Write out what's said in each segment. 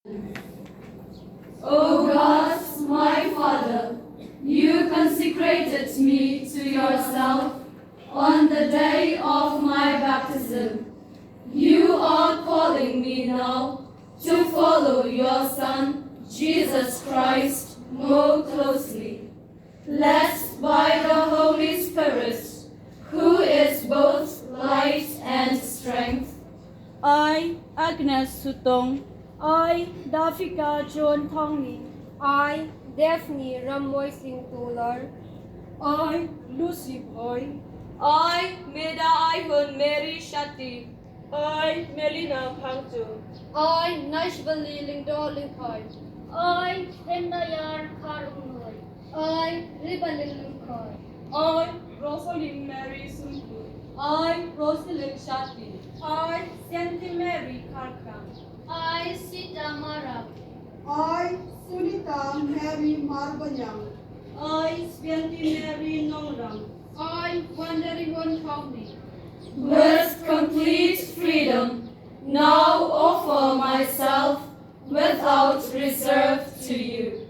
O God, my Father, you consecrated me to yourself on the day of my baptism. You are calling me now to follow your Son, Jesus Christ, more closely. Led by the Holy Spirit, who is both light and strength, I, Agnes Sutong, I, Dafika John Tongni, I, Daphne Ramoy Singh Tular, I, Lucy Boy, I, Meda Ihun Mary Shati, I, Melina Pangtu, I, Nashvali Lingdo Lingkhoi, I, Endayar Karunoi, I, Ribalil Lingkhoi, I, Rosalind Mary Sunku, I, Rosalind Shati, I, Santi Mary Karkam, I, Sita Mara, I, Sunita Mary Marbanyang, I, Svanti Mary Nongrang, I, Wandering One Tongni. with complete freedom, now offer myself without reserve to you.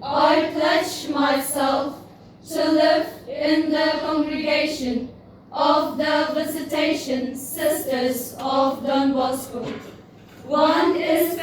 I pledge myself to live in the congregation of the Visitation Sisters of Don Bosco. One is